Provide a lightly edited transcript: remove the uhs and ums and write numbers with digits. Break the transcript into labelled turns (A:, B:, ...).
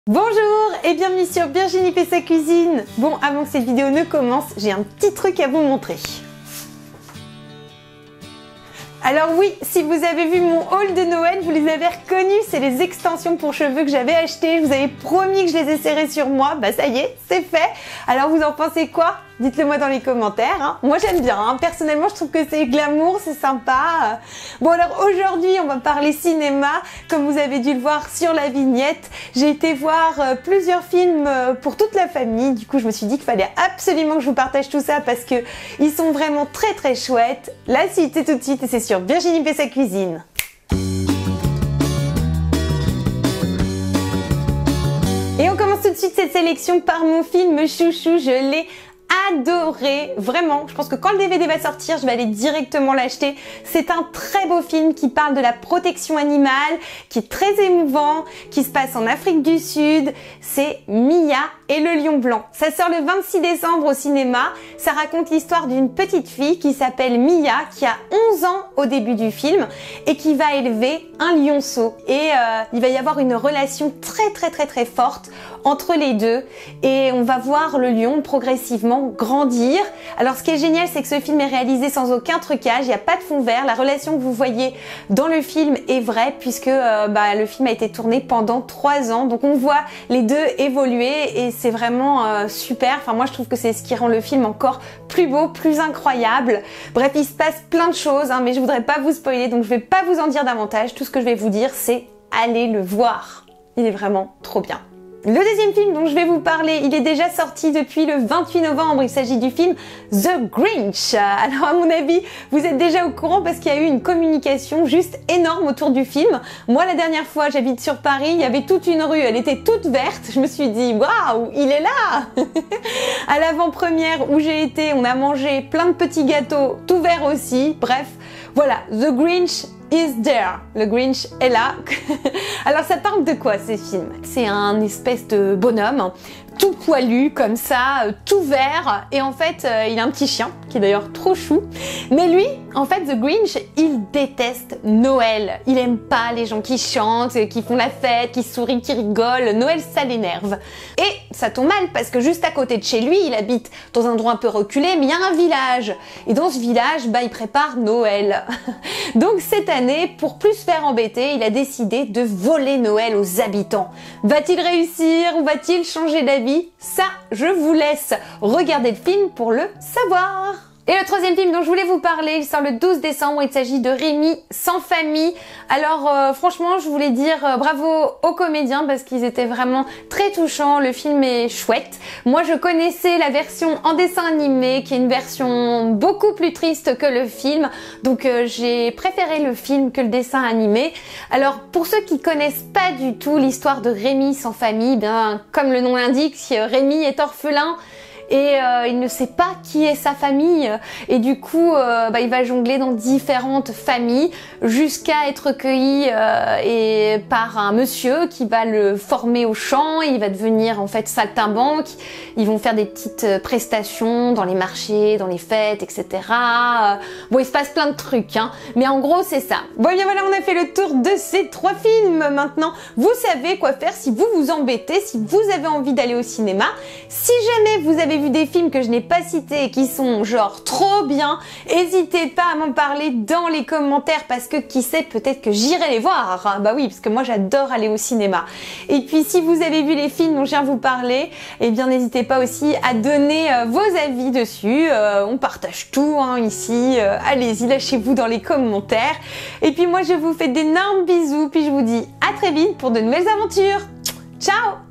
A: Bonjour et bienvenue sur Virginie fait sa cuisine. Bon, avant que cette vidéo ne commence, j'ai un petit truc à vous montrer. Alors oui, si vous avez vu mon haul de Noël, vous les avez reconnus, c'est les extensions pour cheveux que j'avais achetées. Je vous avais promis que je les ai serrées sur moi, bah ça y est, c'est fait. Alors vous en pensez quoi? Dites-le moi dans les commentaires, hein. Moi j'aime bien, hein. Personnellement je trouve que c'est glamour, c'est sympa. Bon alors aujourd'hui on va parler cinéma, comme vous avez dû le voir sur la vignette. J'ai été voir plusieurs films pour toute la famille, du coup je me suis dit qu'il fallait absolument que je vous partage tout ça parce que ils sont vraiment très très chouettes. La suite c'est tout de suite et c'est sur Virginie fait sa cuisine. Et on commence tout de suite cette sélection par mon film chouchou, je l'ai adoré, vraiment. Je pense que quand le DVD va sortir, je vais aller directement l'acheter. C'est un très beau film qui parle de la protection animale, qui est très émouvant, qui se passe en Afrique du Sud. C'est Mia et le lion blanc. Ça sort le 26 décembre au cinéma. Ça raconte l'histoire d'une petite fille qui s'appelle Mia, qui a 11 ans au début du film et qui va élever un lionceau. Et il va y avoir une relation très forte entre les deux et on va voir le lion progressivement grandir. Alors ce qui est génial, c'est que ce film est réalisé sans aucun trucage, il n'y a pas de fond vert. La relation que vous voyez dans le film est vraie puisque le film a été tourné pendant 3 ans. Donc on voit les deux évoluer et c'est vraiment super. Enfin moi je trouve que c'est ce qui rend le film encore plus beau, plus incroyable. Bref, il se passe plein de choses, hein, mais je voudrais pas vous spoiler, donc je vais pas vous en dire davantage. Tout ce que je vais vous dire, c'est allez le voir. Il est vraiment trop bien. Le deuxième film dont je vais vous parler, il est déjà sorti depuis le 28 novembre, il s'agit du film The Grinch. Alors à mon avis, vous êtes déjà au courant parce qu'il y a eu une communication juste énorme autour du film. Moi la dernière fois, j'habite sur Paris, il y avait toute une rue, elle était toute verte, je me suis dit waouh, il est là. À l'avant-première où j'ai été, on a mangé plein de petits gâteaux, tout verts aussi, bref, voilà, The Grinch is there. Le Grinch est là. Alors ça parle de quoi ces films? C'est un espèce de bonhomme tout poilu comme ça, tout vert, et en fait il a un petit chien qui est d'ailleurs trop chou. Mais lui, en fait, The Grinch, il déteste Noël. Il aime pas les gens qui chantent, qui font la fête, qui sourient, qui rigolent. Noël, ça l'énerve. Et ça tombe mal parce que juste à côté de chez lui, il habite dans un endroit un peu reculé, mais il y a un village. Et dans ce village, il prépare Noël. Donc cette année, pour plus se faire embêter, il a décidé de voler Noël aux habitants. Va-t-il réussir ou va-t-il changer d'avis? Ça, je vous laisse regarder le film pour le savoir. Et le troisième film dont je voulais vous parler, il sort le 12 décembre, il s'agit de Rémi sans famille. Alors franchement, je voulais dire bravo aux comédiens parce qu'ils étaient vraiment très touchants, le film est chouette. Moi je connaissais la version en dessin animé qui est une version beaucoup plus triste que le film, donc j'ai préféré le film que le dessin animé. Alors pour ceux qui connaissent pas du tout l'histoire de Rémi sans famille, bien comme le nom l'indique, Rémi est orphelin. Et il ne sait pas qui est sa famille et du coup il va jongler dans différentes familles jusqu'à être recueilli par un monsieur qui va le former au chant. Il va devenir en fait saltimbanque. Ils vont faire des petites prestations dans les marchés, dans les fêtes, etc. Bon, il se passe plein de trucs, hein, mais en gros c'est ça. Bon, bien voilà, on a fait le tour de ces 3 films. Maintenant, vous savez quoi faire si vous vous embêtez, si vous avez envie d'aller au cinéma. Si jamais vous avez vu des films que je n'ai pas cités et qui sont genre trop bien, n'hésitez pas à m'en parler dans les commentaires parce que qui sait, peut-être que j'irai les voir. Bah oui, parce que moi j'adore aller au cinéma. Et puis si vous avez vu les films dont je viens vous parler, eh bien n'hésitez pas aussi à donner vos avis dessus. On partage tout hein, ici. Allez-y, lâchez-vous dans les commentaires. Et puis moi je vous fais d'énormes bisous, puis je vous dis à très vite pour de nouvelles aventures. Ciao!